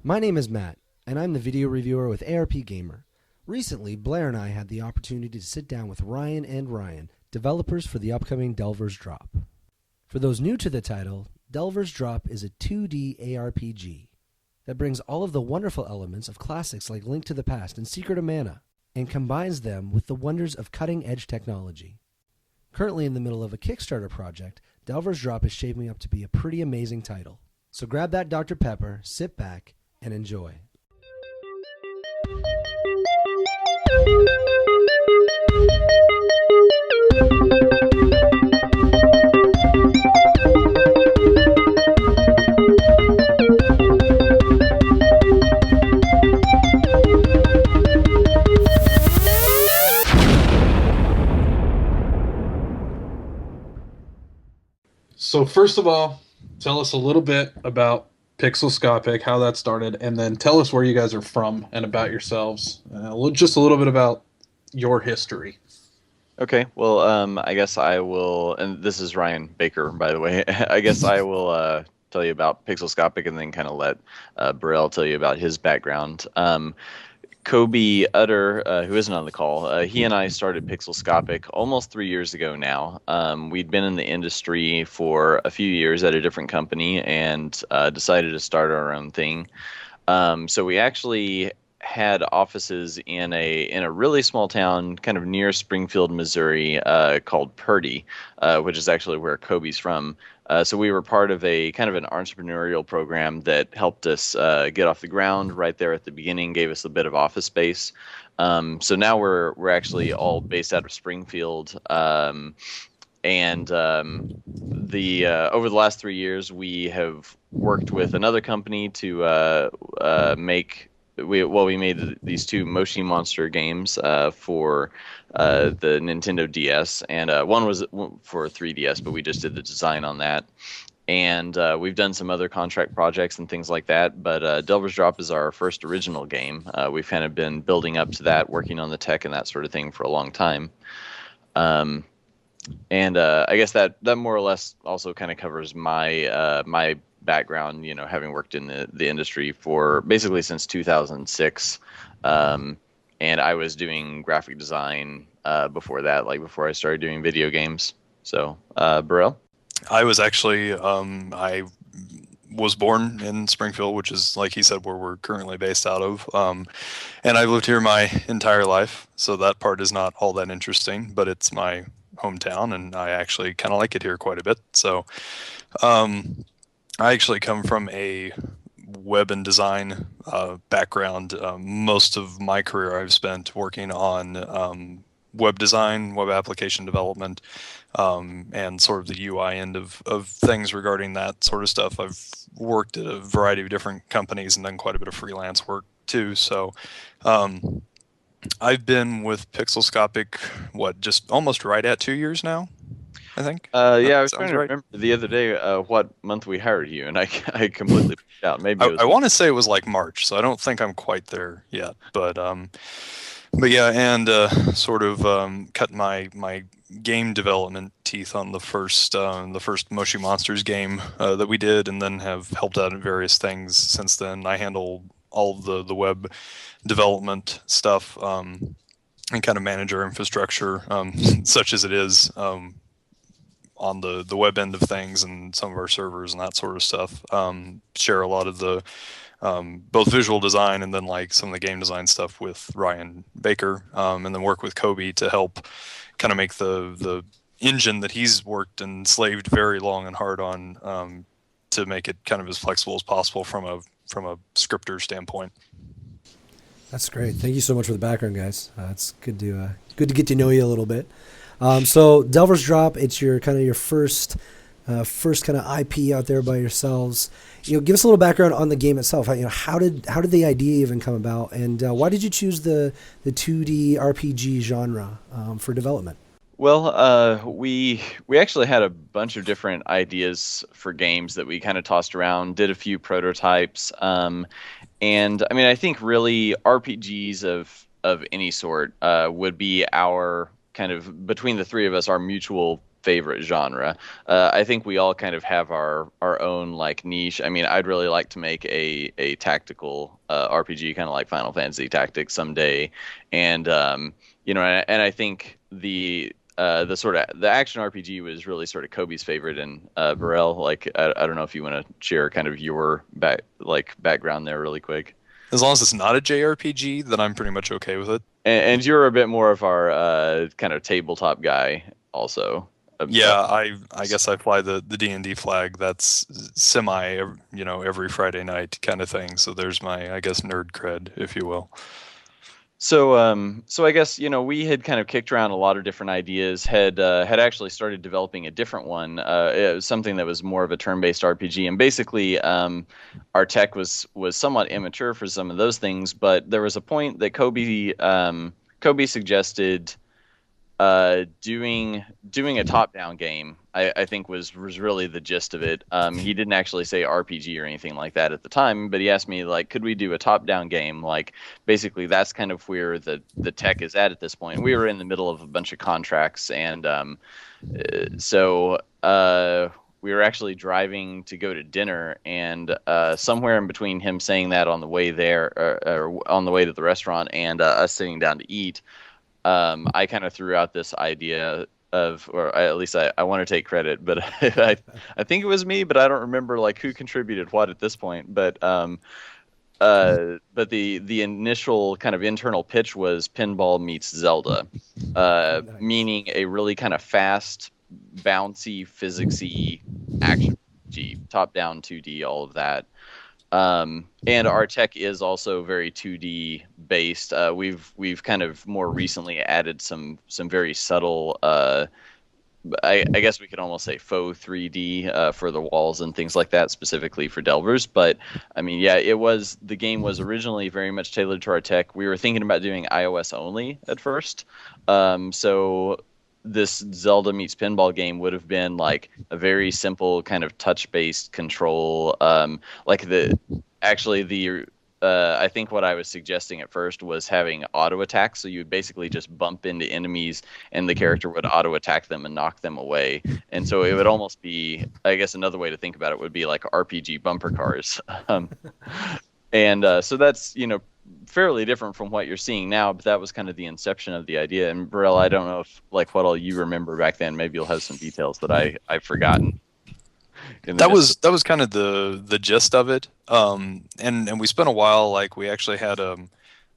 My name is Matt, and I'm the video reviewer with ARPGamer. Recently, Blair and I had the opportunity to sit down with Ryan and Ryan, developers for the upcoming Delver's Drop. For those new to the title, Delver's Drop is a 2D ARPG that brings all of the wonderful elements of classics like Link to the Past and Secret of Mana, and combines them with the wonders of cutting-edge technology. Currently in the middle of a Kickstarter project, Delver's Drop is shaping up to be a pretty amazing title. So grab that Dr. Pepper, sit back, and enjoy. So first of all, tell us a little bit about Pixelscopic, how that started, and then tell us where you guys are from and about yourselves. Just a little bit about your history. Okay, well, I guess I will, and this is Ryan Baker, by the way. I guess I will tell you about Pixelscopic and then kind of let Burrell tell you about his background. Kobe Utter, who isn't on the call, he and I started Pixelscopic almost 3 years ago now. We'd been in the industry for a few years at a different company and decided to start our own thing. So we actually had offices in a really small town kind of near Springfield, Missouri, called Purdy, which is actually where Kobe's from. So we were part of a kind of an entrepreneurial program that helped us get off the ground right there at the beginning, gave us a bit of office space. So now we're actually all based out of Springfield. And over the last 3 years, we have worked with another company to we made these two Moshi Monster games for the Nintendo DS, and one was for 3DS, but we just did the design on that. And we've done some other contract projects and things like that, but Delver's Drop is our first original game. We've kind of been building up to that, working on the tech and that sort of thing for a long time. And I guess that more or less also kind of covers my background, having worked in the industry for basically since 2006. And I was doing graphic design before that, like before I started doing video games. So, Burrell? I was actually, I was born in Springfield, which is, like he said, where we're currently based out of. And I've lived here my entire life, so that part is not all that interesting, but it's my hometown, and I actually kind of like it here quite a bit. So, I actually come from a web and design background. Most of my career I've spent working on web design, web application development, and sort of the UI end of things regarding that sort of stuff. I've worked at a variety of different companies and done quite a bit of freelance work too. So I've been with Pixelscopic, just almost right at 2 years now, I think. Yeah, I was trying to remember the other day what month we hired you, and I completely forgot out. Maybe I want to say it was like March, so I don't think I'm quite there yet. But yeah, and sort of cut my game development teeth on the first Moshi Monsters game that we did, and then have helped out in various things since then. I handle all of the web development stuff and kind of manage our infrastructure, such as it is. On the web end of things and some of our servers and that sort of stuff. Share a lot of the both visual design and then like some of the game design stuff with Ryan Baker, and then work with Kobe to help kind of make the engine that he's worked and slaved very long and hard on to make it kind of as flexible as possible from a scripter standpoint. That's great. Thank you so much for the background, guys. It's good to get to know you a little bit. So Delver's Drop, it's your first kind of IP out there by yourselves. Give us a little background on the game itself. How did the idea even come about, and why did you choose the 2D RPG genre for development? Well, we actually had a bunch of different ideas for games that we kind of tossed around, did a few prototypes, and I mean, I think really RPGs of any sort would be our kind of, between the three of us, our mutual favorite genre. I think we all kind of have our own like niche. I mean, I'd really like to make a tactical RPG, kind of like Final Fantasy Tactics someday, and and I think the sort of the action RPG was really sort of Kobe's favorite, and Burrell, like I don't know if you want to share kind of your background there really quick. As long as it's not a JRPG, then I'm pretty much okay with it. And you're a bit more of our kind of tabletop guy, also. Yeah, I guess I fly the D&D flag. That's semi, every Friday night kind of thing. So there's my, I guess, nerd cred, if you will. So I guess we had kind of kicked around a lot of different ideas. Had actually started developing a different one. It was something that was more of a turn-based RPG, and basically, our tech was somewhat immature for some of those things. But there was a point that Kobe suggested doing a top-down game. I think was really the gist of it. He didn't actually say RPG or anything like that at the time, but he asked me, like, could we do a top-down game? Like, basically, that's kind of where the tech is at this point. We were in the middle of a bunch of contracts, and so we were actually driving to go to dinner, and somewhere in between him saying that on the way there, or on the way to the restaurant, and us sitting down to eat, I kind of threw out this idea of, or at least I want to take credit, but I think it was me, but I don't remember like who contributed what at this point. But the initial kind of internal pitch was Pinball meets Zelda, Nice. meaning a really kind of fast, bouncy, physicsy action RPG, top down 2D, all of that. And our tech is also very 2D based. We've kind of more recently added some very subtle, I guess we could almost say faux 3D for the walls and things like that, specifically for Delvers. But I mean, yeah, the game was originally very much tailored to our tech. We were thinking about doing iOS only at first. So this Zelda meets pinball game would have been like a very simple kind of touch-based control. I think what I was suggesting at first was having auto attack, so you would basically just bump into enemies and the character would auto attack them and knock them away. And so it would almost be, I guess another way to think about it would be like RPG bumper cars. So that's, fairly different from what you're seeing now, but that was kind of the inception of the idea. And Burrell, I don't know if like what all you remember back then. Maybe you'll have some details that I've forgotten. That was kind of the gist of it. And we spent a while, like we actually had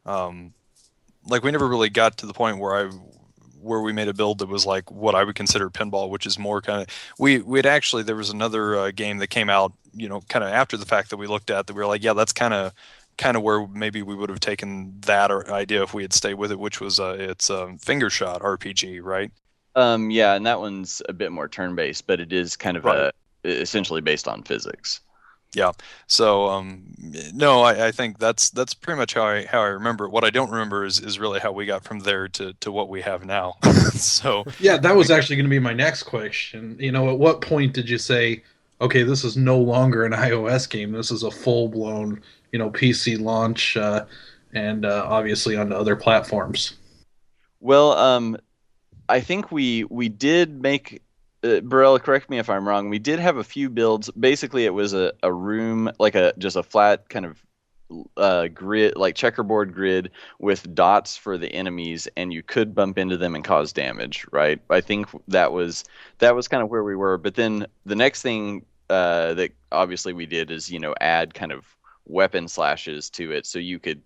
like we never really got to the point where we made a build that was like what I would consider pinball, which is more kind of we'd actually, there was another game that came out, kind of after the fact that we looked at that we were like, yeah, that's kind of where maybe we would have taken that idea if we had stayed with it, which was it's finger shot RPG, right? Yeah, and that one's a bit more turn-based, but it is kind of essentially based on physics. Yeah. So no, I think that's pretty much how I remember it. What I don't remember is really how we got from there to what we have now. So yeah, that was actually going to be my next question. At what point did you say, okay, this is no longer an iOS game, this is a full-blown PC launch, and obviously onto other platforms? Well, I think we did make, Burrell, correct me if I'm wrong, we did have a few builds. Basically, it was a room, like just a flat kind of grid, like checkerboard grid with dots for the enemies, and you could bump into them and cause damage, right? I think that was kind of where we were. But then the next thing that obviously we did is, add kind of weapon slashes to it, so you could,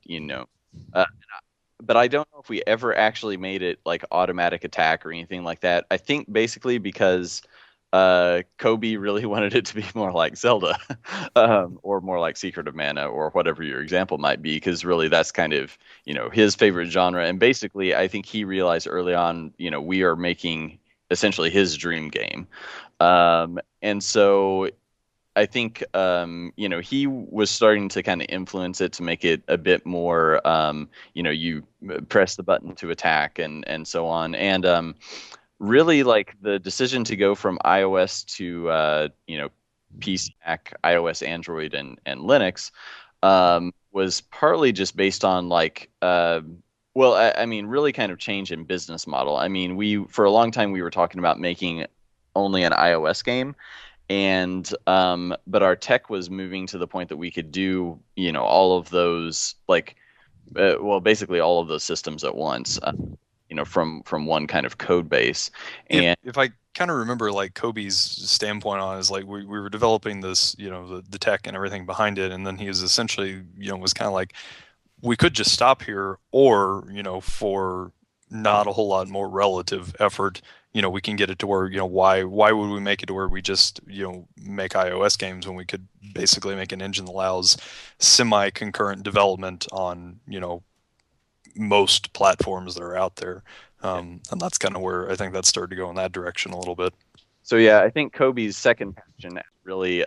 but I don't know if we ever actually made it like automatic attack or anything like that. I think basically because Kobe really wanted it to be more like Zelda, or more like Secret of Mana, or whatever your example might be, because really that's kind of, his favorite genre. And basically, I think he realized early on, we are making essentially his dream game. And so I think, he was starting to kind of influence it to make it a bit more, you press the button to attack and so on. And really, like, the decision to go from iOS to, PC, Mac, iOS, Android, and Linux was partly just based on, like, really kind of change in business model. I mean, for a long time, we were talking about making only an iOS game. And but our tech was moving to the point that we could do, all of those, like, well, basically all of those systems at once, from one kind of code base. And if I kind of remember, like, Kobe's standpoint on it is like we were developing this, the tech and everything behind it, and then he was essentially, was kind of like, we could just stop here, or for not a whole lot more relative effort, we can get it to where, why would we make it to where we just, make iOS games when we could basically make an engine that allows semi-concurrent development on, most platforms that are out there. And that's kind of where I think that started to go in that direction a little bit. So yeah, I think Kobe's second passion is really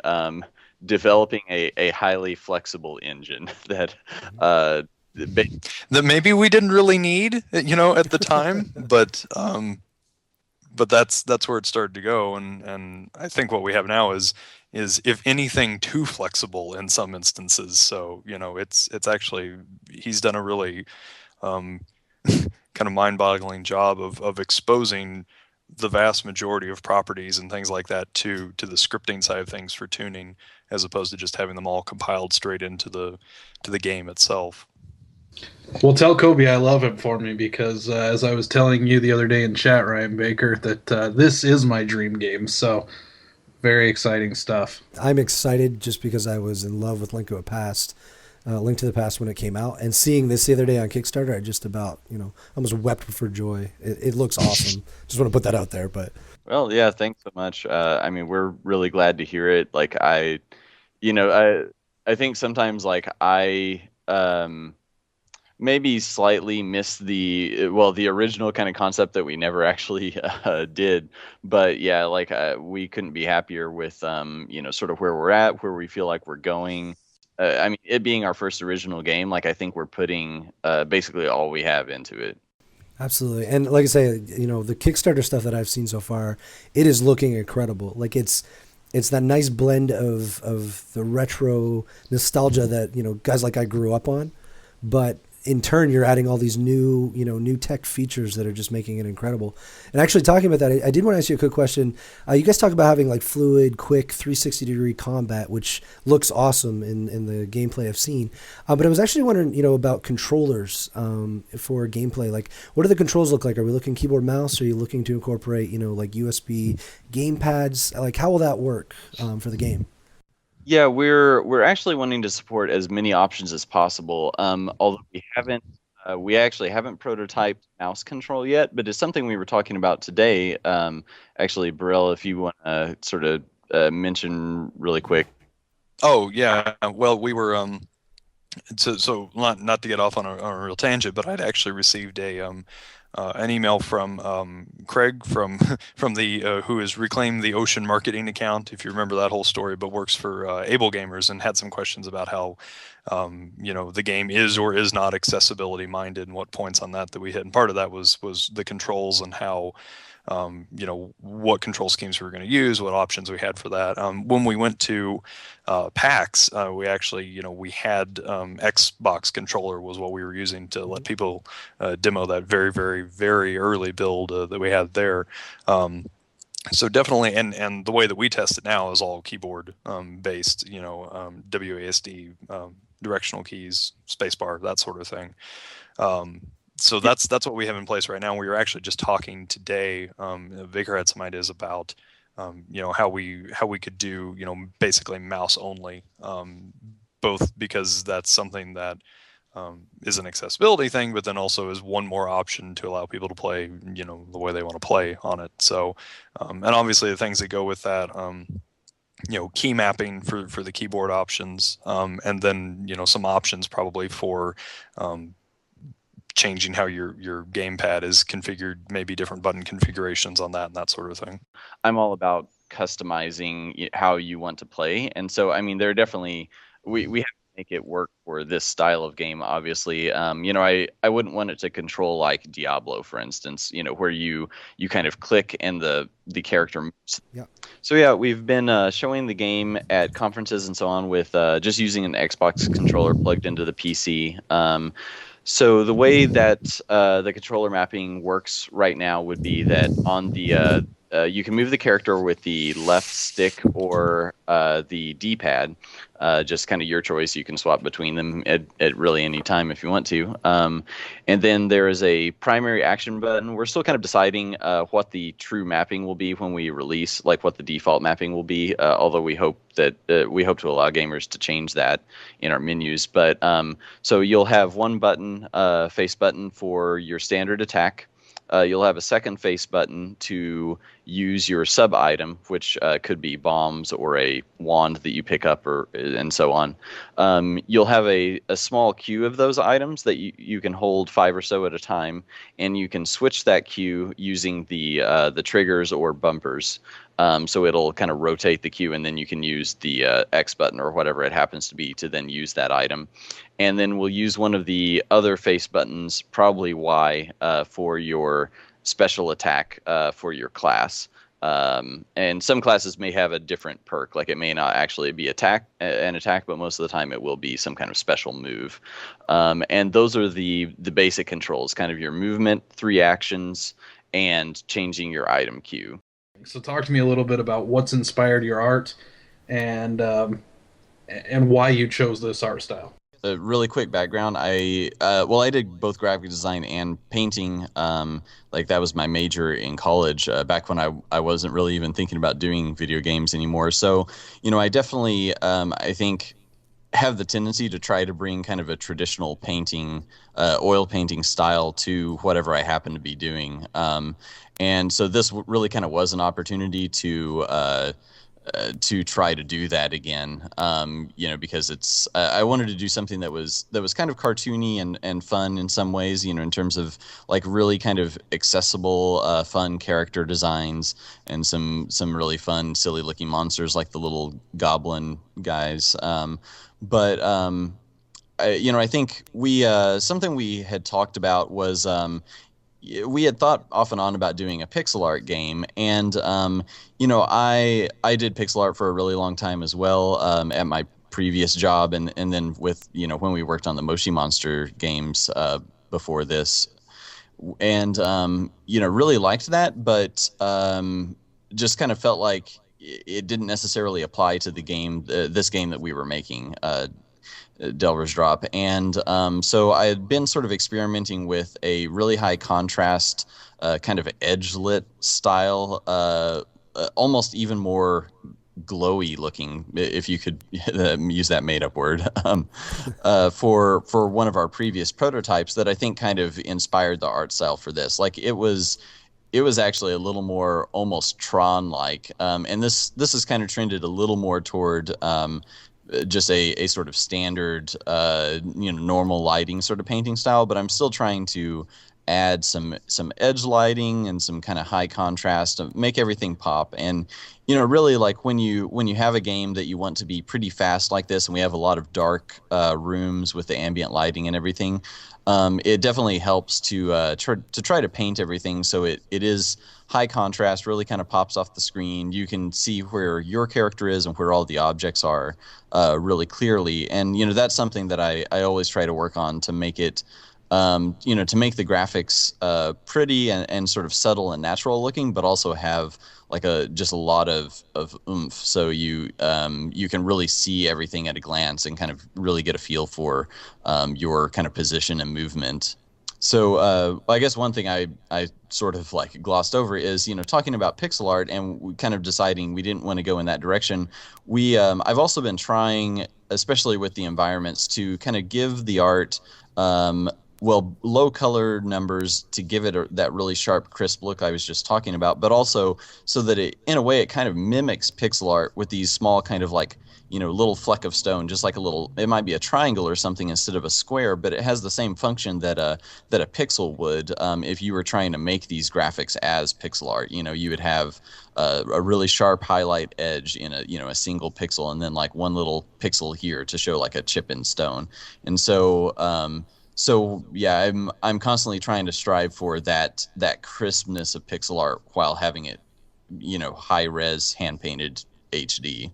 developing a highly flexible engine that that maybe we didn't really need, at the time, but that's where it started to go, and I think what we have now is if anything too flexible in some instances. So it's actually, he's done a really kind of mind-boggling job of exposing the vast majority of properties and things like that to the scripting side of things for tuning, as opposed to just having them all compiled straight into the game itself. Well, tell Kobe I love him for me, because as I was telling you the other day in chat, Ryan Baker, that this is my dream game. So very exciting stuff. I'm excited just because I was in love with Link to the Past when it came out, and seeing this the other day on Kickstarter, I just about, almost wept for joy. It looks awesome. Just want to put that out there. But well, yeah, thanks so much. I mean, we're really glad to hear it. Like, I think sometimes, like, I maybe slightly miss the original kind of concept that we never actually did. But yeah, like, we couldn't be happier with sort of where we're at, where we feel like we're going. I mean, it being our first original game, like, I think we're putting basically all we have into it. absolutely. And like I say, the Kickstarter stuff that I've seen so far, it is looking incredible. Like, it's that nice blend of the retro nostalgia that, guys like I grew up on, but in turn, you're adding all these new tech features that are just making it incredible. And actually, talking about that, I did want to ask you a quick question. You guys talk about having like fluid, quick 360-degree combat, which looks awesome in the gameplay I've seen. But I was actually wondering, about controllers for gameplay. Like, what do the controls look like? Are we looking keyboard, mouse? Are you looking to incorporate, like USB game pads? Like, how will that work for the game? Yeah, we're actually wanting to support as many options as possible. Although we actually haven't prototyped mouse control yet, but it's something we were talking about today. Actually, Burrell, if you want to sort of mention really quick. Oh yeah, well, we were so not to get off on a real tangent, but I'd actually received an email from Craig from the who has reclaimed the Ocean marketing account, if you remember that whole story, but works for ARPGamer, and had some questions about how the game is or is not accessibility minded, and what points on that we hit. And part of that was the controls, and how what control schemes we were going to use, what options we had for that. When we went to PAX, we actually, we had Xbox controller was what we were using to let people demo that very, very, very early build that we had there. So definitely, and the way that we test it now is all keyboard based, WASD, directional keys, spacebar, that sort of thing. So that's what we have in place right now. We were actually just talking today. Baker had some ideas about, how we could do, basically mouse only, both because that's something that is an accessibility thing, but then also is one more option to allow people to play, the way they want to play on it. So, and obviously the things that go with that, key mapping for the keyboard options, and then, some options probably for changing how your gamepad is configured, maybe different button configurations on that and that sort of thing. I'm all about customizing how you want to play, and so I mean, there are definitely we have to make it work for this style of game. Obviously, I wouldn't want it to control like Diablo, for instance, where you kind of click and the character moves. Yeah. So yeah, we've been showing the game at conferences and so on with just using an Xbox controller plugged into the PC. So the way that the controller mapping works right now would be that on the you can move the character with the left stick or the D-pad. Just kind of your choice. You can swap between them at really any time if you want to. And then there is a primary action button. We're still kind of deciding what the true mapping will be when we release, like what the default mapping will be. Although we hope to allow gamers to change that in our menus. But so you'll have one button, face button for your standard attack. You'll have a second face button to use your sub item, which could be bombs or a wand that you pick up, and so on. You'll have a small queue of those items that you can hold 5 or so at a time, and you can switch that queue using the triggers or bumpers. So it'll kind of rotate the queue, and then you can use the X button or whatever it happens to be to then use that item. And then we'll use one of the other face buttons, probably Y, for your special attack for your class. And some classes may have a different perk, like it may not actually be an attack, but most of the time it will be some kind of special move. And those are the basic controls, kind of your movement, 3 actions, and changing your item queue. So talk to me a little bit about what's inspired your art and why you chose this art style. A really quick background. I did both graphic design and painting. Like that was my major in college back when I wasn't really even thinking about doing video games anymore. So, I definitely, I think, have the tendency to try to bring kind of a traditional painting, oil painting style to whatever I happen to be doing. And so this really kind of was an opportunity to try to do that again, because it's I wanted to do something that was kind of cartoony and fun in some ways, in terms of like really kind of accessible, fun character designs and some really fun, silly looking monsters like the little goblin guys. I think something we had talked about was we had thought off and on about doing a pixel art game, and I did pixel art for a really long time as well at my previous job, and then with when we worked on the Moshi Monster games before this, and really liked that, but just kind of felt like it didn't necessarily apply to the game, this game that we were making. Delver's Drop. And so I had been sort of experimenting with a really high contrast kind of edge lit style, almost even more glowy looking, if you could use that made up word, for one of our previous prototypes that I think kind of inspired the art style for this. Like it was actually a little more almost Tron-like, and this has kind of trended a little more toward just a sort of standard, normal lighting sort of painting style, but I'm still trying to add some edge lighting and some kind of high contrast to make everything pop. And really, like when you have a game that you want to be pretty fast like this, and we have a lot of dark rooms with the ambient lighting and everything, it definitely helps to try to paint everything so it is high contrast, really kind of pops off the screen. You can see where your character is and where all the objects are really clearly. And, that's something that I always try to work on to make it, to make the graphics pretty and sort of subtle and natural looking, but also have like just a lot of oomph. So you can really see everything at a glance and kind of really get a feel for your kind of position and movement. So I guess one thing I sort of like glossed over is, talking about pixel art and kind of deciding we didn't want to go in that direction. I've also been trying, especially with the environments, to kind of give the art low color numbers to give it that really sharp, crisp look I was just talking about, but also so that it, in a way, it kind of mimics pixel art with these small kind of like, little fleck of stone, just like it might be a triangle or something instead of a square, but it has the same function that a pixel would if you were trying to make these graphics as pixel art. You would have a really sharp highlight edge in a single pixel, and then like one little pixel here to show like a chip in stone. And so yeah, I'm constantly trying to strive for that crispness of pixel art while having it, high res, hand painted HD.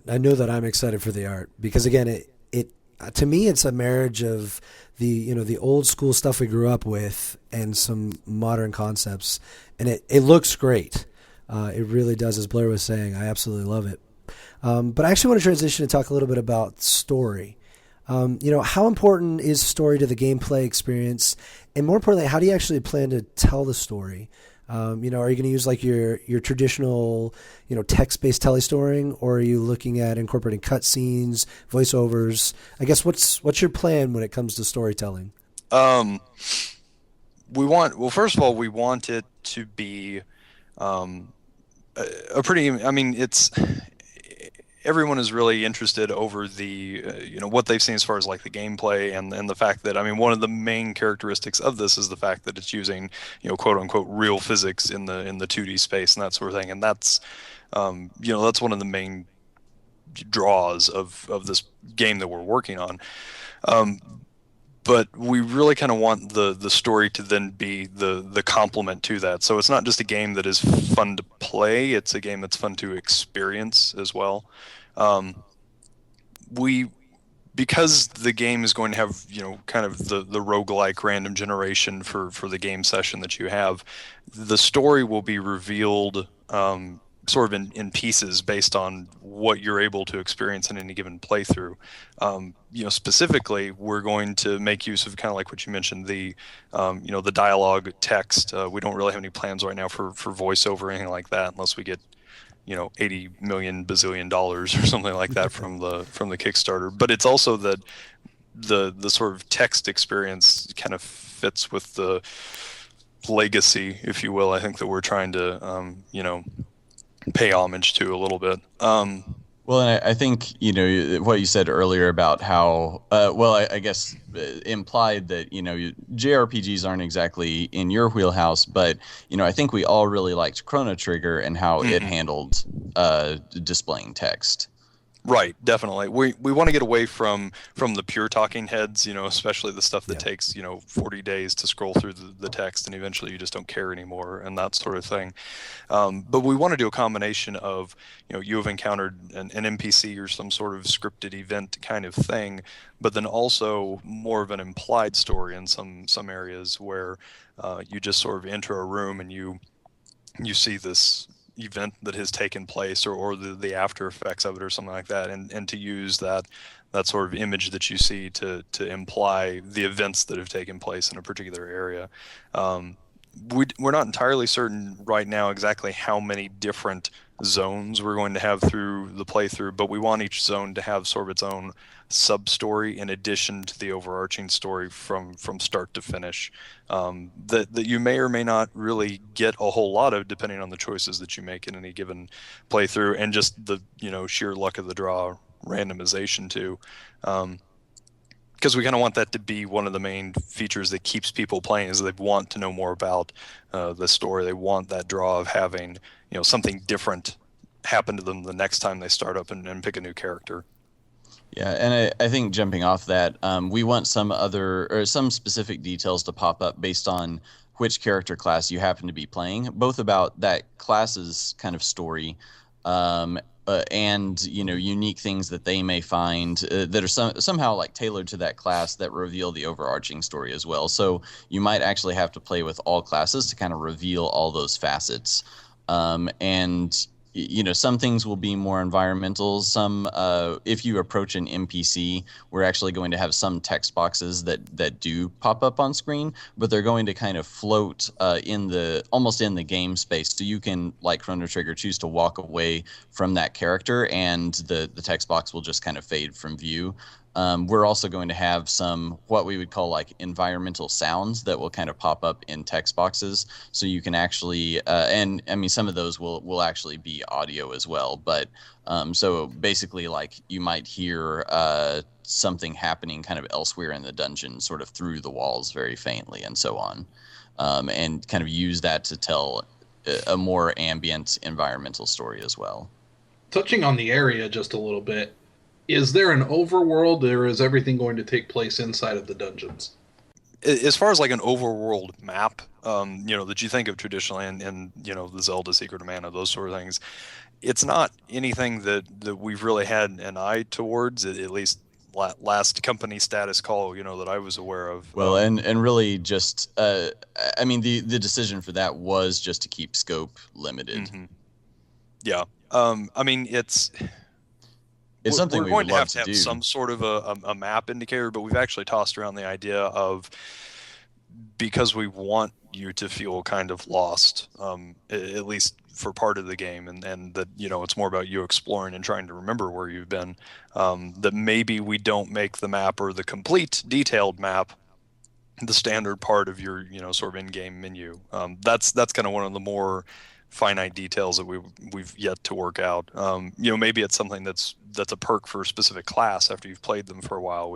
I know that I'm excited for the art because, again, it to me it's a marriage of the old school stuff we grew up with and some modern concepts, and it looks great. It really does, as Blair was saying. I absolutely love it. But I actually want to transition and talk a little bit about story. How important is story to the gameplay experience? And more importantly, how do you actually plan to tell the story? Are you going to use like your traditional, text-based telestorying, or are you looking at incorporating cutscenes, voiceovers? I guess what's your plan when it comes to storytelling? First of all, we want it to be a pretty. I mean, it's everyone is really interested over the what they've seen as far as like the gameplay and the fact that, I mean, one of the main characteristics of this is the fact that it's using quote unquote real physics in the 2D space and that sort of thing, and that's that's one of the main draws of this game that we're working on. But we really kind of want the story to then be the complement to that. So it's not just a game that is fun to play; it's a game that's fun to experience as well. Because the game is going to have kind of the roguelike random generation for the game session that you have, the story will be revealed sort of in pieces based on what you're able to experience in any given playthrough. Specifically, we're going to make use of kind of like what you mentioned, the the dialogue text. We don't really have any plans right now for voiceover or anything like that, unless we get 80 million bazillion dollars or something like that from the Kickstarter. But it's also that the sort of text experience kind of fits with the legacy, if you will, I think, that we're trying to pay homage to a little bit. Well, and I think, what you said earlier about how, I guess implied that, JRPGs aren't exactly in your wheelhouse, but, I think we all really liked Chrono Trigger and how it handled displaying text. Right, definitely. We want to get away from the pure talking heads, especially the stuff that takes 40 days to scroll through the text, and eventually you just don't care anymore and that sort of thing. But we want to do a combination of you have encountered an NPC or some sort of scripted event kind of thing, but then also more of an implied story in some areas where you just sort of enter a room and you see this event that has taken place or the after effects of it or something like that, and to use that sort of image that you see to imply the events that have taken place in a particular area. We're not entirely certain right now exactly how many different zones we're going to have through the playthrough, but we want each zone to have sort of its own sub-story in addition to the overarching story from start to finish, that you may or may not really get a whole lot of, depending on the choices that you make in any given playthrough and just the sheer luck of the draw randomization too. Because we kind of want that to be one of the main features that keeps people playing, is they want to know more about the story. They want that draw of having something different happen to them the next time they start up and pick a new character. Yeah, and I think jumping off that, we want some specific details to pop up based on which character class you happen to be playing, both about that class's kind of story, and unique things that they may find that are somehow like tailored to that class that reveal the overarching story as well. So you might actually have to play with all classes to kind of reveal all those facets. And some things will be more environmental. Some, if you approach an NPC, we're actually going to have some text boxes that do pop up on screen, but they're going to kind of float almost in the game space. So you can, like Chrono Trigger, choose to walk away from that character, and the text box will just kind of fade from view. We're also going to have some what we would call like environmental sounds that will kind of pop up in text boxes, so you can actually and I mean some of those will actually be audio as well. But so basically, like, you might hear something happening kind of elsewhere in the dungeon, sort of through the walls very faintly, and so on, and kind of use that to tell a more ambient environmental story as well. Touching on the area just a little bit, is there an overworld, or is everything going to take place inside of the dungeons? As far as like an overworld map, that you think of traditionally in the Zelda Secret of Mana, those sort of things, it's not anything that we've really had an eye towards, at least last company status call, that I was aware of. Well, and really just, I mean, the decision for that was just to keep scope limited. Mm-hmm. Yeah. I mean, it's something we're we going would to love have do. some sort of a map indicator, but we've actually tossed around the idea of, because we want you to feel kind of lost, at least for part of the game, and that it's more about you exploring and trying to remember where you've been, that maybe we don't make the map or the complete detailed map the standard part of your sort of in-game menu. That's kind of one of the more finite details that we've yet to work out. Maybe it's something that's a perk for a specific class after you've played them for a while.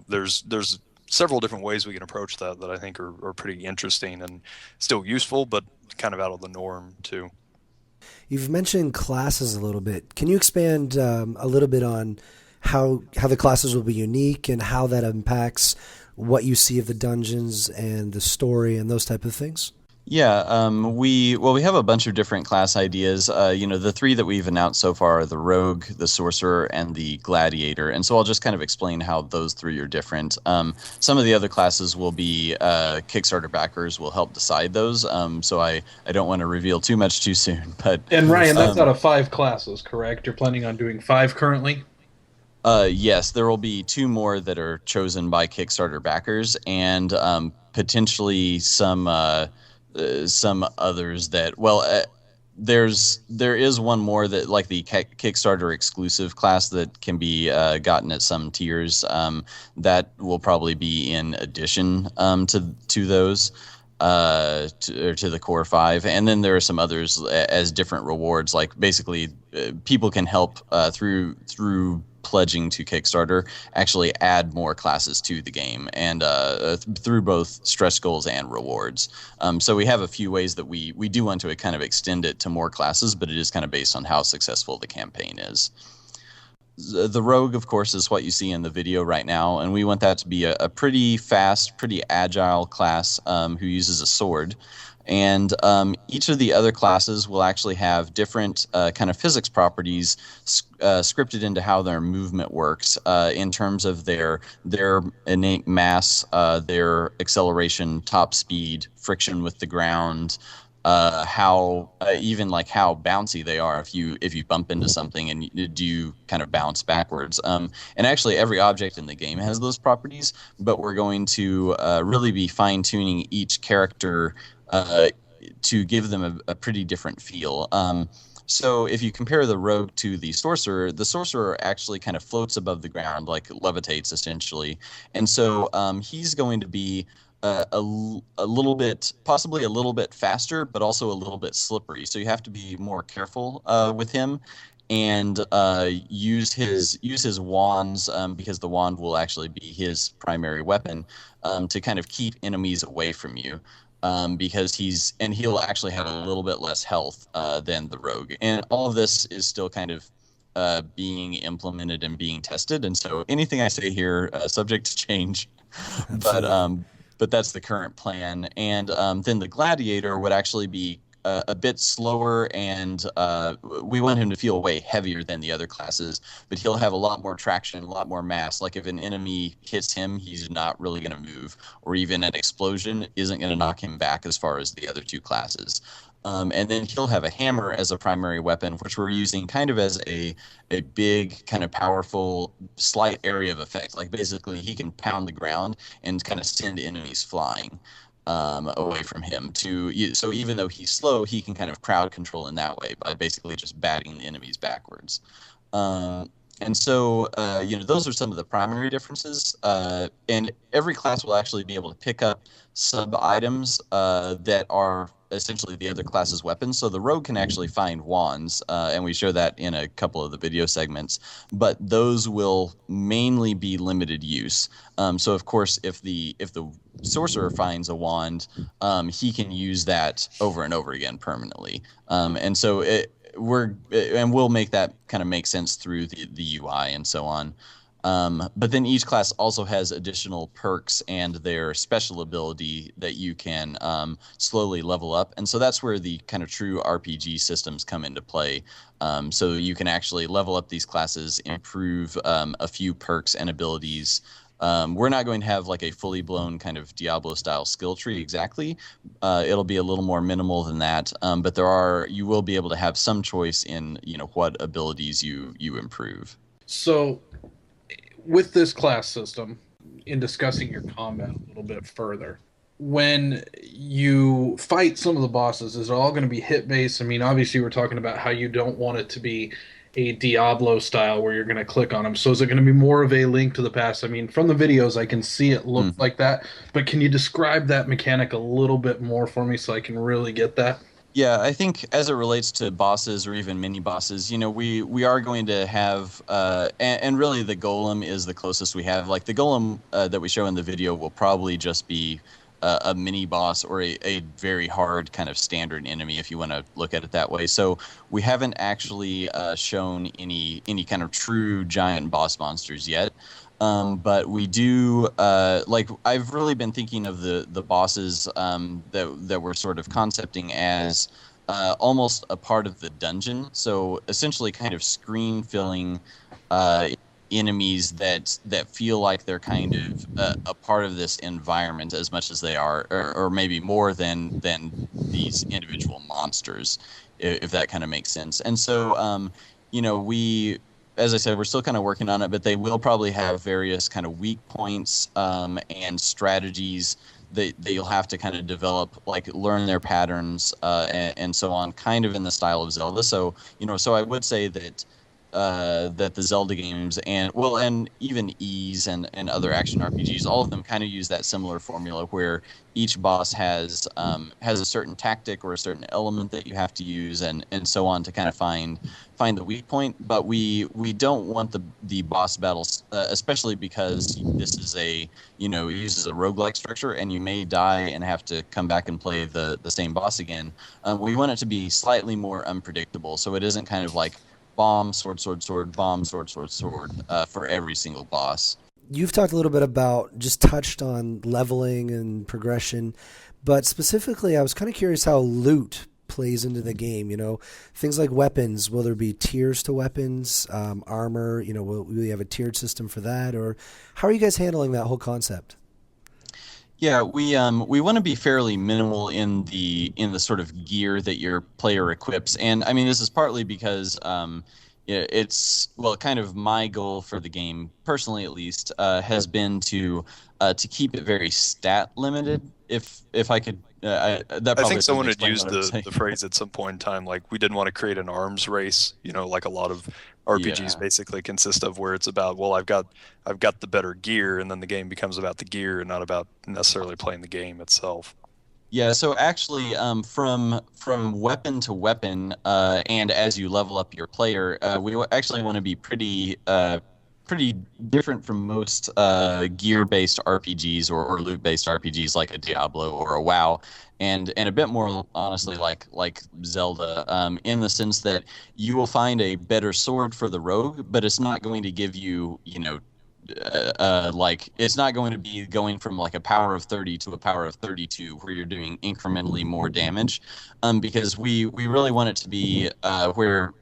There's several different ways we can approach that I think are pretty interesting and still useful, but kind of out of the norm too. You've mentioned classes a little bit. Can you expand a little bit on how the classes will be unique and how that impacts what you see of the dungeons and the story and those type of things? Yeah, we have a bunch of different class ideas. The three that we've announced so far are the Rogue, the Sorcerer, and the Gladiator. And so I'll just kind of explain how those three are different. Some of the other classes will be Kickstarter backers will help decide those. So I don't want to reveal too much too soon. But And Ryan, that's out of 5 classes, correct? You're planning on doing 5 currently? Yes, there will be 2 more that are chosen by Kickstarter backers, and potentially some others that there is one more that, like the Kickstarter exclusive class, that can be gotten at some tiers, that will probably be in addition to those, to the core 5. And then there are some others as different rewards, like basically people can help through pledging to Kickstarter actually add more classes to the game, and through both stretch goals and rewards. So we have a few ways that we do want to kind of extend it to more classes, but it is kind of based on how successful the campaign is. The Rogue, of course, is what you see in the video right now, and we want that to be a pretty fast, pretty agile class who uses a sword. And each of the other classes will actually have different kind of physics properties scripted into how their movement works, in terms of their innate mass, their acceleration, top speed, friction with the ground, how bouncy they are if you bump into something and you kind of bounce backwards. And actually every object in the game has those properties, but we're going to really be fine-tuning each character to give them a pretty different feel. So if you compare the Rogue to the Sorcerer actually kind of floats above the ground, like levitates essentially. And so he's going to be a little bit, possibly a little bit faster, but also a little bit slippery. So you have to be more careful with him, and use his wands, because the wand will actually be his primary weapon, to kind of keep enemies away from you. Because he'll actually have a little bit less health than the Rogue. And all of this is still kind of being implemented and being tested. And so anything I say here, subject to change. But that's the current plan. And then the Gladiator would actually be a bit slower, and we want him to feel way heavier than the other classes, but he'll have a lot more traction, a lot more mass. Like if an enemy hits him, he's not really going to move, or even an explosion isn't going to knock him back as far as the other 2 classes. And then he'll have a hammer as a primary weapon, which we're using kind of as a big, kind of powerful, slight area of effect. Like basically he can pound the ground and kind of send enemies flying away from him. So even though he's slow, he can kind of crowd control in that way by basically just batting the enemies backwards. And so, those are some of the primary differences. And every class will actually be able to pick up sub-items that are essentially the other class's weapons. So the Rogue can actually find wands, and we show that in a couple of the video segments. But those will mainly be limited use. So of course, if the Sorcerer finds a wand, he can use that over and over again permanently. And so we'll make that kind of make sense through the UI and so on. But then each class also has additional perks and their special ability that you can slowly level up. And so that's where the kind of true RPG systems come into play. So you can actually level up these classes, improve a few perks and abilities. We're not going to have like a fully blown kind of Diablo style skill tree exactly. It'll be a little more minimal than that. But you will be able to have some choice in, what abilities you improve. So, with this class system, in discussing your combat a little bit further, when you fight some of the bosses, is it all going to be hit based? I mean, obviously, we're talking about how you don't want it to be a Diablo style where you're going to click on them. So, is it going to be more of a Link to the Past? I mean, from the videos, I can see it look like that, but can you describe that mechanic a little bit more for me so I can really get that? Yeah, I think as it relates to bosses or even mini bosses, we are going to have, and really the golem is the closest we have. Like the golem that we show in the video will probably just be a mini boss or a very hard kind of standard enemy if you want to look at it that way. So we haven't actually shown any kind of true giant boss monsters yet. But we do I've really been thinking of the bosses that we're sort of concepting as almost a part of the dungeon. So essentially, kind of screen filling enemies that feel like they're kind of a part of this environment as much as they are, or maybe more than these individual monsters, if that kind of makes sense. And so we. As I said, we're still kind of working on it, but they will probably have various kind of weak points and strategies that you'll have to kind of develop, like learn their patterns and so on, kind of in the style of Zelda. So, so I would say that that the Zelda games and even Ys and other action RPGs, all of them kind of use that similar formula where each boss has a certain tactic or a certain element that you have to use and so on to kind of find the weak point. But we don't want the boss battles, especially because this is it uses a roguelike structure and you may die and have to come back and play the same boss again. We want it to be slightly more unpredictable, so it isn't kind of like bomb, sword, sword, sword, bomb, sword, sword, sword for every single boss. You've talked a little bit about, just touched on leveling and progression, but specifically I was kind of curious how loot plays into the game. Things like weapons, will there be tiers to weapons, armor, will we have a tiered system for that, or how are you guys handling that whole concept? Yeah, we want to be fairly minimal in the sort of gear that your player equips, and I mean this is partly because it's kind of my goal for the game, personally at least, has been to keep it very stat limited. If I could, I think someone had used the phrase at some point in time, like we didn't want to create an arms race, like a lot of RPGs basically consist of, where it's about, well, I've got the better gear, and then the game becomes about the gear and not about necessarily playing the game itself. Yeah, so actually, from weapon to weapon, and as you level up your player, we actually want to be pretty different from most gear-based RPGs or loot-based RPGs like a Diablo or a WoW, and a bit more honestly like Zelda, in the sense that you will find a better sword for the rogue, but it's not going to give you it's not going to be going from like a power of 30 to a power of 32 where you're doing incrementally more damage, because we really want it to be where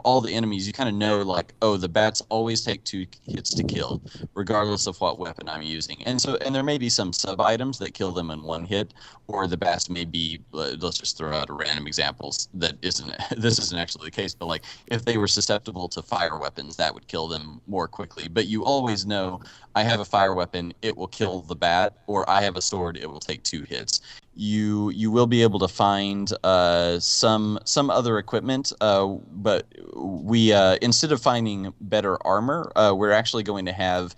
all the enemies, you kind of know, like, oh, the bats always take 2 hits to kill regardless of what weapon I'm using, and there may be some sub items that kill them in 1 hit, or the bats may be, let's just throw out a random examples that this isn't actually the case, but like if they were susceptible to fire weapons, that would kill them more quickly. But you always know, I have a fire weapon, it will kill the bat, or I have a sword, it will take 2 hits. You will be able to find some other equipment, but we instead of finding better armor, we're actually going to have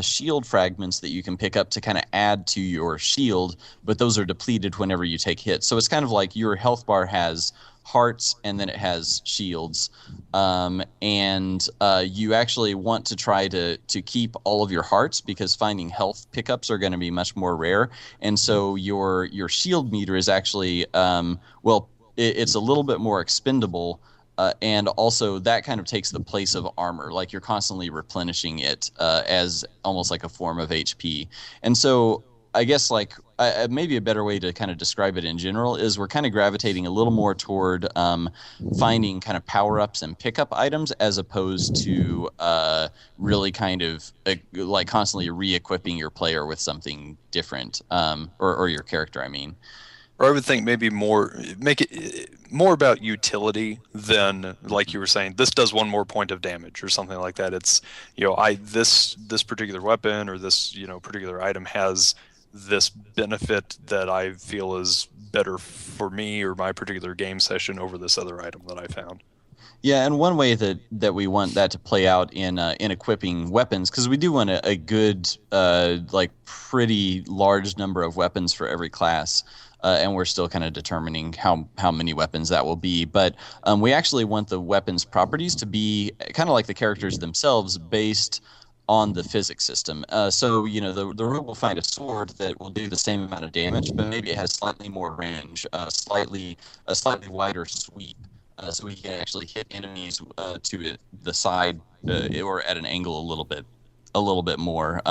shield fragments that you can pick up to kind of add to your shield, but those are depleted whenever you take hits. So it's kind of like your health bar has hearts and then it has shields, and you actually want to try to keep all of your hearts, because finding health pickups are going to be much more rare, and so your shield meter is actually it's a little bit more expendable and also that kind of takes the place of armor. Like you're constantly replenishing it as almost like a form of HP. And so I guess like maybe a better way to kind of describe it in general is we're kind of gravitating a little more toward finding kind of power-ups and pickup items as opposed to really kind of like constantly re-equipping your player with something different, or your character, I mean. Or I would think maybe make it more about utility than, like you were saying, this does one more point of damage or something like that. It's, this particular weapon or this, particular item has this benefit that I feel is better for me or my particular game session over this other item that I found. Yeah, and one way that we want that to play out in equipping weapons, because we do want a good, like pretty large number of weapons for every class, and we're still kind of determining how many weapons that will be. But we actually want the weapons properties to be kind of like the characters themselves, based on the physics system. So the rogue will find a sword that will do the same amount of damage, but maybe it has slightly more range, a slightly wider sweep. So he can actually hit enemies to the side or at an angle a little bit more.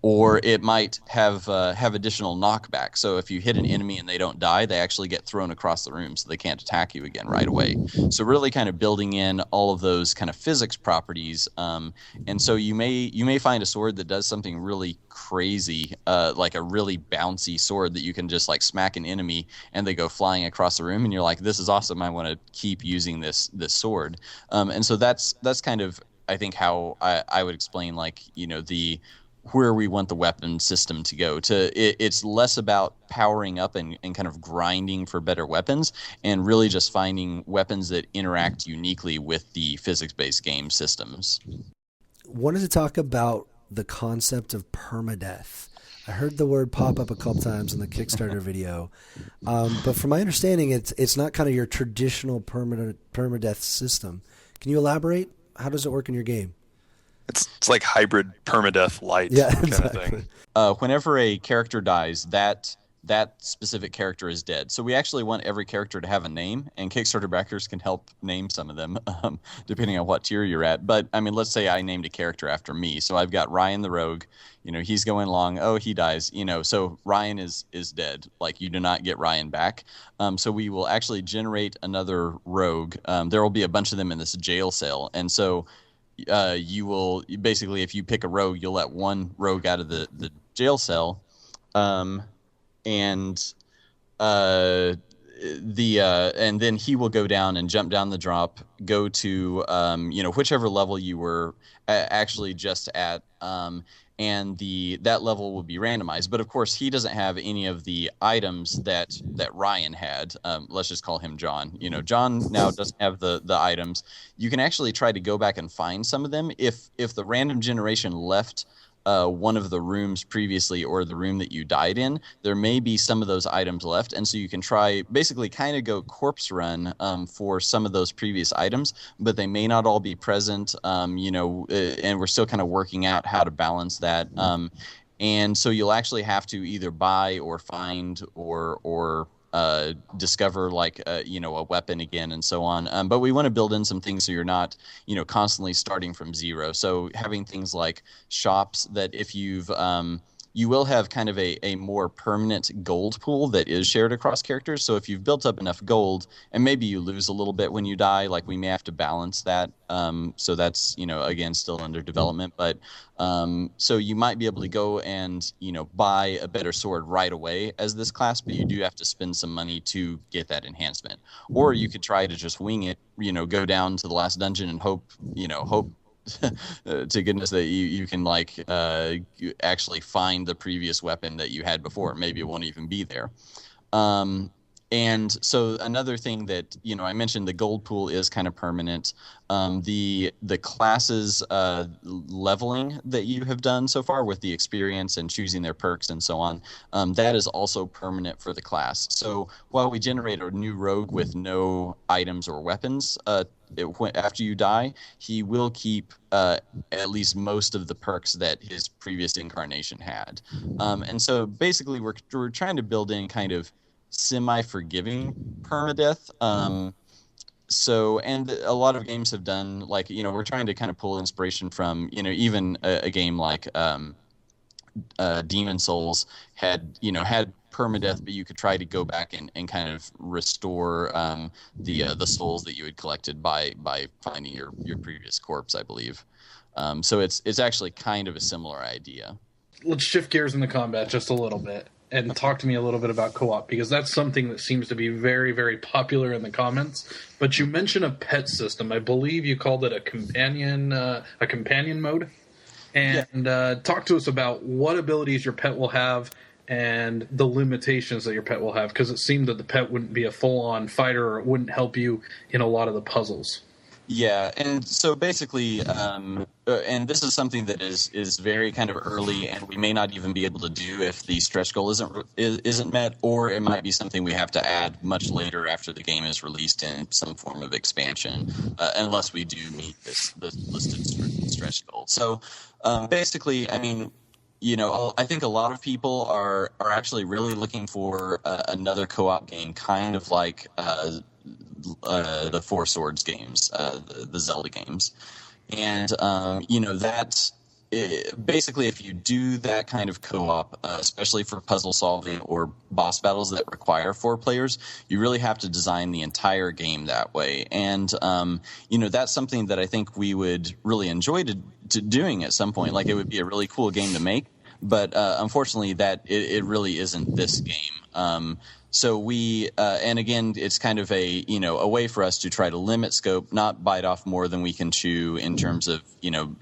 Or it might have additional knockback. So if you hit an enemy and they don't die, they actually get thrown across the room, so they can't attack you again right away. So really kind of building in all of those kind of physics properties. And so you may find a sword that does something really crazy, like a really bouncy sword that you can just like smack an enemy and they go flying across the room, and you're like, this is awesome. I want to keep using this sword. And so that's kind of, I think, how I would explain, like, where we want the weapon system to go. It's less about powering up and kind of grinding for better weapons, and really just finding weapons that interact uniquely with the physics-based game systems. Wanted to talk about the concept of permadeath. I heard the word pop up a couple times in the Kickstarter video, but from my understanding, it's not kind of your traditional permadeath system. Can you elaborate? How does it work in your game? It's like hybrid permadeath light kind of thing. Whenever a character dies, that specific character is dead. So we actually want every character to have a name, and Kickstarter backers can help name some of them, depending on what tier you're at. But I mean, let's say I named a character after me. So I've got Ryan the Rogue. He's going along. Oh, he dies. So Ryan is dead. Like, you do not get Ryan back. So we will actually generate another rogue. There will be a bunch of them in this jail cell, and so you will basically, if you pick a rogue, you'll let one rogue out of the jail cell, and then he will go down and jump down the drop, go to whichever level you were actually just at, and that level will be randomized. But of course, he doesn't have any of the items that Ryan had. Let's just call him John. John now doesn't have the items. You can actually try to go back and find some of them. If the random generation left one of the rooms previously, or the room that you died in, there may be some of those items left, and so you can try basically kind of go corpse run for some of those previous items, but they may not all be present, and we're still kind of working out how to balance that, and so you'll actually have to either buy or find or discover, like a weapon again, and so on. But we want to build in some things so you're not constantly starting from zero. So having things like shops that if you will have kind of a more permanent gold pool that is shared across characters. So if you've built up enough gold, and maybe you lose a little bit when you die, like we may have to balance that. So that's, again, still under development. But so you might be able to go and, buy a better sword right away as this class, but you do have to spend some money to get that enhancement. Or you could try to just wing it, go down to the last dungeon and hope to goodness that you can you actually find the previous weapon that you had before. Maybe it won't even be there. And so another thing that I mentioned, the gold pool is kind of permanent. The classes leveling that you have done so far with the experience and choosing their perks and so on, that is also permanent for the class. So while we generate a new rogue with no items or weapons, after you die, he will keep at least most of the perks that his previous incarnation had. And so basically we're trying to build in kind of semi-forgiving permadeath. So, and a lot of games have done, like, we're trying to kind of pull inspiration from, even a game like Demon Souls had permadeath, but you could try to go back and kind of restore the souls that you had collected by finding your previous corpse, I believe. So it's actually kind of a similar idea. Let's shift gears in the combat just a little bit and talk to me a little bit about co-op, because that's something that seems to be very, very popular in the comments. But you mentioned a pet system. I believe you called it a companion mode. And talk to us about what abilities your pet will have and the limitations that your pet will have, because it seemed that the pet wouldn't be a full-on fighter, or it wouldn't help you in a lot of the puzzles. Yeah, and so basically, and this is something that is very kind of early, and we may not even be able to do if the stretch goal isn't met, or it might be something we have to add much later after the game is released in some form of expansion, unless we do meet the listed stretch goal. So basically, I mean, I think a lot of people are actually really looking for another co-op game, kind of like the Four Swords games, the Zelda games. And, basically, if you do that kind of co-op, especially for puzzle solving or boss battles that require 4 players, you really have to design the entire game that way. And, that's something that I think we would really enjoy to doing at some point. Like, it would be a really cool game to make. But unfortunately, that it really isn't this game. So we, and again, it's kind of a way for us to try to limit scope, not bite off more than we can chew in terms of,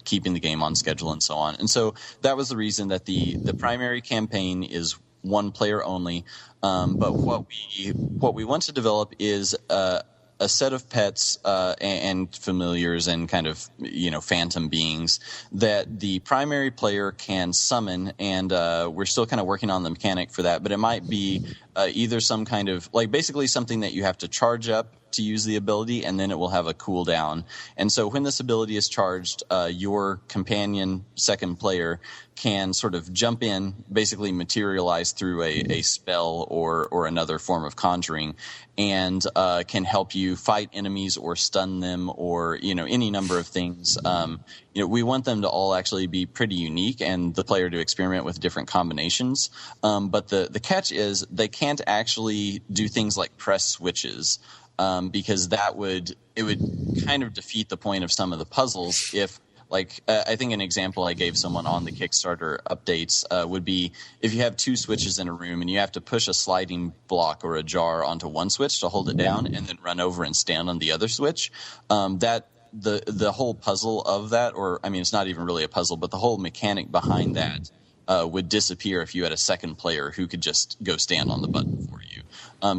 keeping the game on schedule and so on. And so that was the reason that the primary campaign is 1 player only. But what we want to develop is a set of pets and familiars and kind of phantom beings that the primary player can summon, and we're still kind of working on the mechanic for that, but it might be either some kind of, like, basically something that you have to charge up to use the ability, and then it will have a cooldown. And so when this ability is charged, your companion second player can sort of jump in, basically materialize through a spell or another form of conjuring, and can help you fight enemies or stun them or any number of things. We want them to all actually be pretty unique, and the player to experiment with different combinations. But the catch is they can't actually do things like press switches. Because it would kind of defeat the point of some of the puzzles if, like, I think an example I gave someone on the Kickstarter updates would be if you have 2 switches in a room and you have to push a sliding block or a jar onto one switch to hold it down and then run over and stand on the other switch, that the whole puzzle of that, or I mean, it's not even really a puzzle, but the whole mechanic behind that would disappear if you had a second player who could just go stand on the button for you.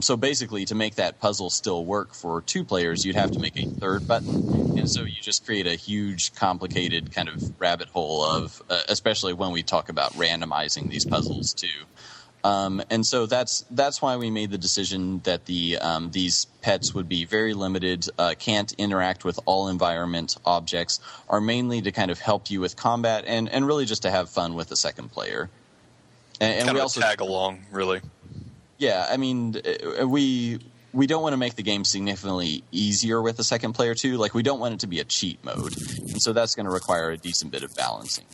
So basically, to make that puzzle still work for 2 players, you'd have to make a third button. And so you just create a huge, complicated kind of rabbit hole of, especially when we talk about randomizing these puzzles too. And so that's why we made the decision that these pets would be very limited, can't interact with all environment objects, are mainly to kind of help you with combat and really just to have fun with the second player. And kind we of also tag along, really. Yeah, I mean, we don't want to make the game significantly easier with the second player too. Like, we don't want it to be a cheat mode, and so that's going to require a decent bit of balancing.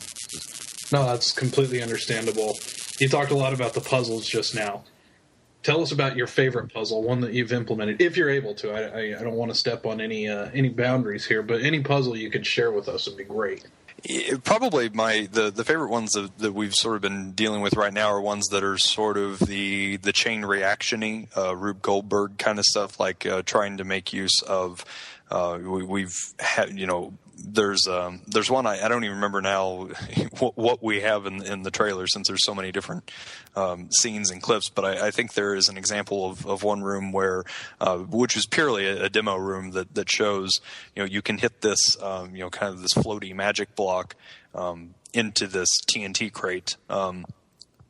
No, that's completely understandable. You talked a lot about the puzzles just now. Tell us about your favorite puzzle, one that you've implemented, if you're able to. I don't want to step on any boundaries here, but any puzzle you could share with us would be great. Probably the favorite ones that we've sort of been dealing with right now are ones that are sort of the chain reaction-y, Rube Goldberg kind of stuff, like trying to make use of we've had, there's one I don't even remember now what we have in the trailer, since there's so many different scenes and clips, but I think there is an example of one room where which is purely a demo room that shows you can hit this kind of this floaty magic block into this TNT crate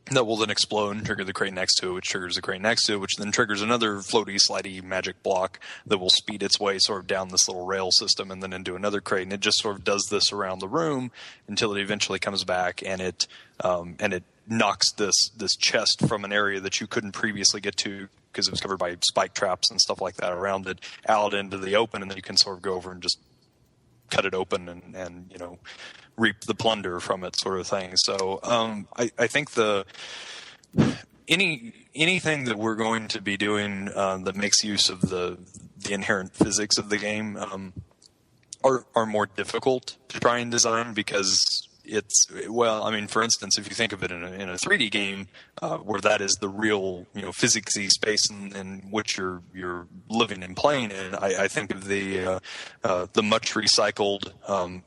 that will then explode and trigger the crate next to it, which triggers the crate next to it, which then triggers another floaty, slidey magic block that will speed its way sort of down this little rail system and then into another crate. And it just sort of does this around the room until it eventually comes back and it knocks this chest from an area that you couldn't previously get to, because it was covered by spike traps and stuff like that around it, out into the open, and then you can sort of go over and just cut it open and reap the plunder from it, sort of thing. So I think anything that we're going to be doing that makes use of the inherent physics of the game are more difficult to try and design, because for instance, if you think of it in a 3D game where that is the real physicsy space in which you're living and playing in, I think of the much recycled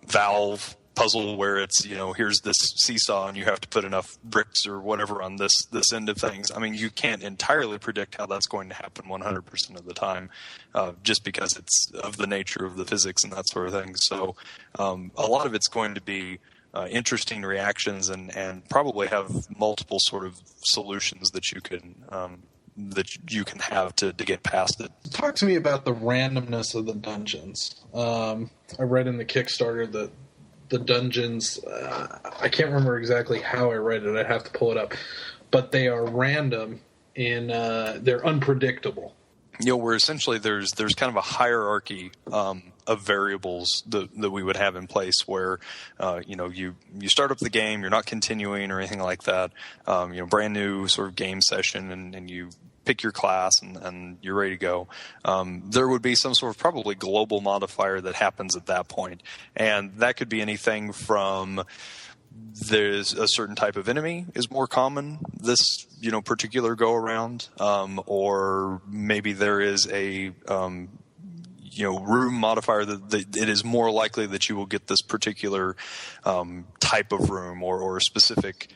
Valve puzzle where it's here's this seesaw and you have to put enough bricks or whatever on this end of things. I mean, you can't entirely predict how that's going to happen 100% of the time, just because it's of the nature of the physics and that sort of thing. So a lot of it's going to be interesting reactions and probably have multiple sort of solutions that you can have to get past it. Talk to me about the randomness of the dungeons. I read in the Kickstarter that the dungeons, I can't remember exactly how I read it, I'd have to pull it up, but they are random in they're unpredictable. Where essentially there's kind of a hierarchy of variables that we would have in place where you start up the game, you're not continuing or anything like that, brand new sort of game session, and you pick your class and you're ready to go. There would be some sort of probably global modifier that happens at that point, and that could be anything from there's a certain type of enemy is more common this particular go around, or maybe there is a room modifier that it is more likely that you will get this particular type of room, or a specific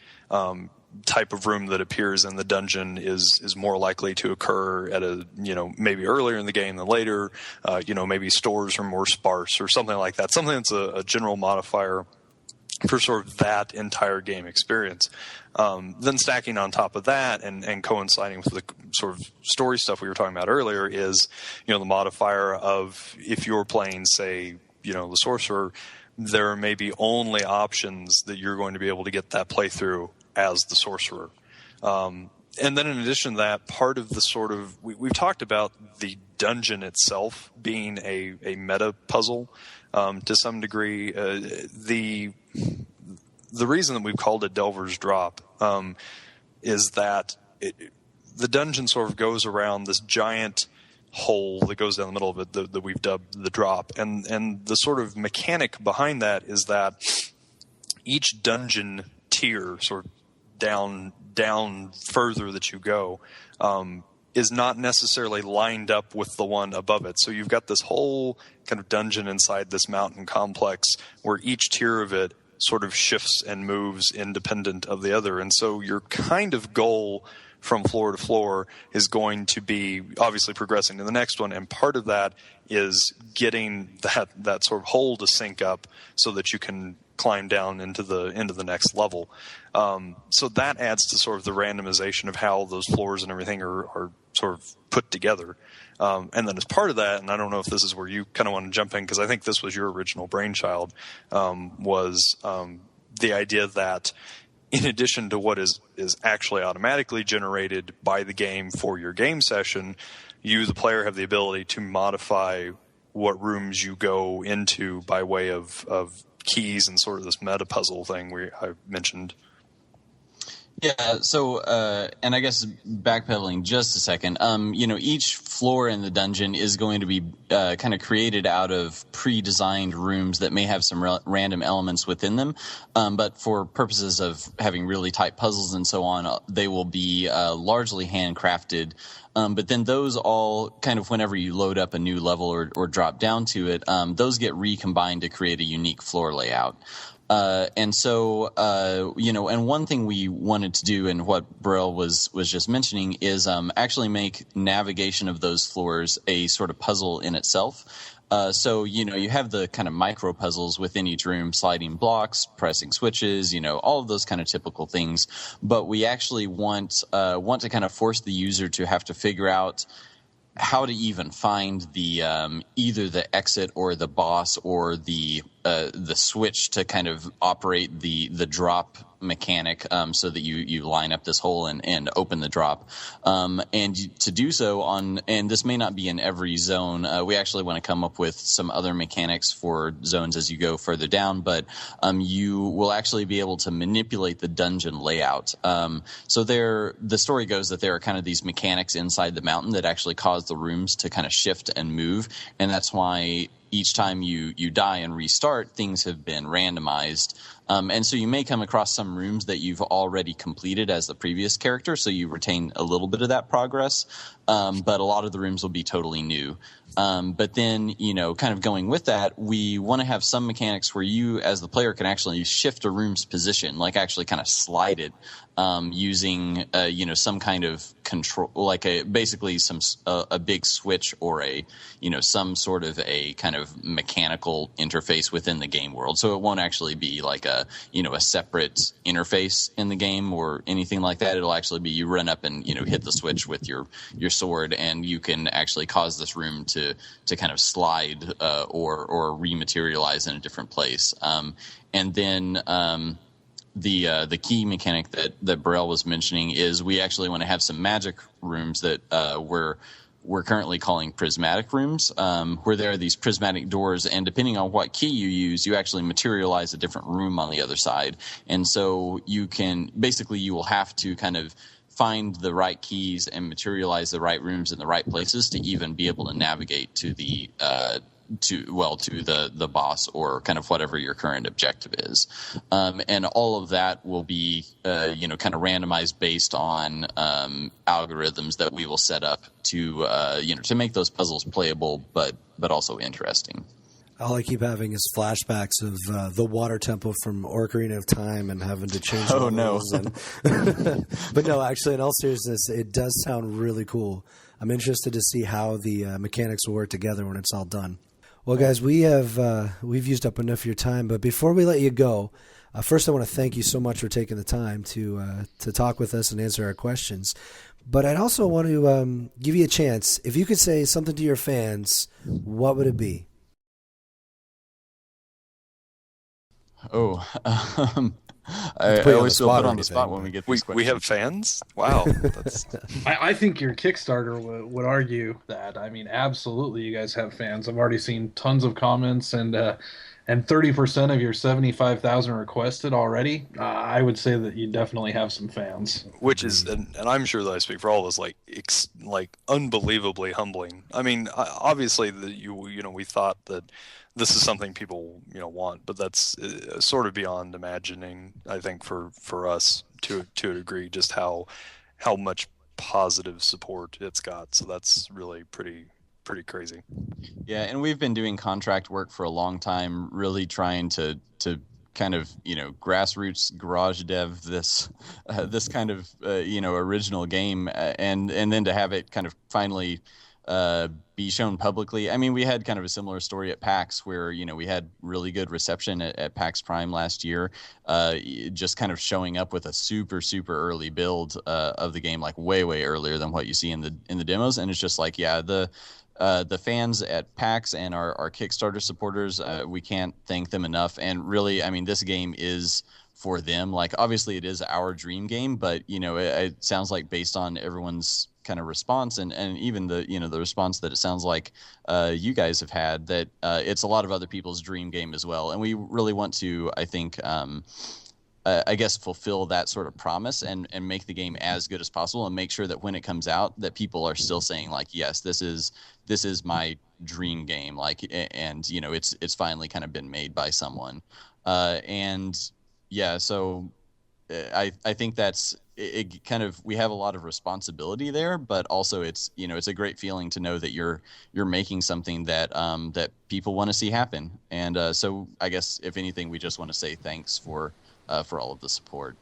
type of room that appears in the dungeon is more likely to occur at a maybe earlier in the game than later. Maybe stores are more sparse or something like that. Something that's a general modifier for sort of that entire game experience. Then stacking on top of that and coinciding with the sort of story stuff we were talking about earlier is, the modifier of if you're playing, say, the sorcerer, there may be only options that you're going to be able to get that playthrough as the sorcerer. And then in addition to that, part of the sort of, we've talked about the dungeon itself being a meta puzzle to some degree. The reason that we've called it Delver's Drop is that the dungeon sort of goes around this giant hole that goes down the middle of it that we've dubbed the drop. And the sort of mechanic behind that is that each dungeon tier, sort of down further that you go, is not necessarily lined up with the one above it. So you've got this whole kind of dungeon inside this mountain complex where each tier of it sort of shifts and moves independent of the other. And so your kind of goal from floor to floor is going to be obviously progressing to the next one. And part of that is getting that sort of hole to sync up so that you can climb down into the next level. So that adds to sort of the randomization of how those floors and everything are sort of put together. And then as part of that, and I don't know if this is where you kind of want to jump in, because I think this was your original brainchild, was the idea that in addition to what is actually automatically generated by the game for your game session, you, the player, have the ability to modify what rooms you go into by way of keys and sort of this meta puzzle thing I mentioned. Yeah, so, and I guess backpedaling just a second, each floor in the dungeon is going to be kind of created out of pre-designed rooms that may have some random elements within them, but for purposes of having really tight puzzles and so on, they will be largely handcrafted. But then those all kind of, whenever you load up a new level or drop down to it, those get recombined to create a unique floor layout. And one thing we wanted to do, and what Burrell was just mentioning, is actually make navigation of those floors a sort of puzzle in itself. So you have the kind of micro puzzles within each room, sliding blocks, pressing switches, all of those kind of typical things. But we actually want to kind of force the user to have to figure out how to even find the either the exit or the boss or the the switch to kind of operate the drop mechanic, so that you line up this hole and open the drop, and to do so and this may not be in every zone. We actually want to come up with some other mechanics for zones as you go further down, but you will actually be able to manipulate the dungeon layout. So the story goes that there are kind of these mechanics inside the mountain that actually cause the rooms to kind of shift and move, and that's why each time you die and restart, things have been randomized. And so you may come across some rooms that you've already completed as the previous character, so you retain a little bit of that progress, but a lot of the rooms will be totally new. But then, kind of going with that, we want to have some mechanics where you, as the player, can actually shift a room's position, like actually kind of slide it, using, some kind of control, like basically a big switch or some sort of a kind of mechanical interface within the game world. So it won't actually be like a separate interface in the game or anything like that. It'll actually be you run up and, hit the switch with your sword, and you can actually cause this room to kind of slide or rematerialize in a different place. And then the key mechanic that Burrell was mentioning is we actually want to have some magic rooms that we're currently calling prismatic rooms, where there are these prismatic doors, and depending on what key you use, you actually materialize a different room on the other side. And so you will have to kind of find the right keys and materialize the right rooms in the right places to even be able to navigate to the boss or kind of whatever your current objective is. And all of that will be, kind of randomized based on algorithms that we will set up to make those puzzles playable, but also interesting. All I keep having is flashbacks of the water temple from Ocarina of Time and having to change Oh, no. But no, actually, in all seriousness, it does sound really cool. I'm interested to see how the mechanics will work together when it's all done. Well, guys, we've used up enough of your time, but before we let you go, first I want to thank you so much for taking the time to talk with us and answer our questions. But I'd also want to give you a chance. If you could say something to your fans, what would it be? Oh, I always feel put on the spot when we get these questions. We have fans? Wow. That's... I think your Kickstarter would argue that. I mean, absolutely, you guys have fans. I've already seen tons of comments, and 30% of your 75,000 requested already. I would say that you definitely have some fans. Which is, and I'm sure that I speak for all of us, like unbelievably humbling. I mean, obviously, we thought that this is something people want, but that's sort of beyond imagining. I think for us to a degree, just how much positive support it's got. So that's really pretty crazy. Yeah, and we've been doing contract work for a long time, really trying to kind of grassroots garage dev this kind of original game, and then to have it kind of finally be shown publicly. I mean, we had kind of a similar story at PAX where we had really good reception at PAX Prime last year, just kind of showing up with a super early build of the game, like way earlier than what you see in the demos, and it's just like, yeah, the fans at PAX and our Kickstarter supporters, we can't thank them enough. And really, I mean, this game is for them. Like, obviously it is our dream game, but it sounds like, based on everyone's kind of response and even the the response that it sounds like you guys have had, that it's a lot of other people's dream game as well. And we really want to, I think, I guess, fulfill that sort of promise and make the game as good as possible, and make sure that when it comes out, that people are still saying, like, yes, this is my dream game, like, and it's finally kind of been made by someone. And yeah, so I think that's it. Kind of, we have a lot of responsibility there, but also it's it's a great feeling to know that you're making something that that people want to see happen. And so I guess, if anything, we just want to say thanks for all of the support.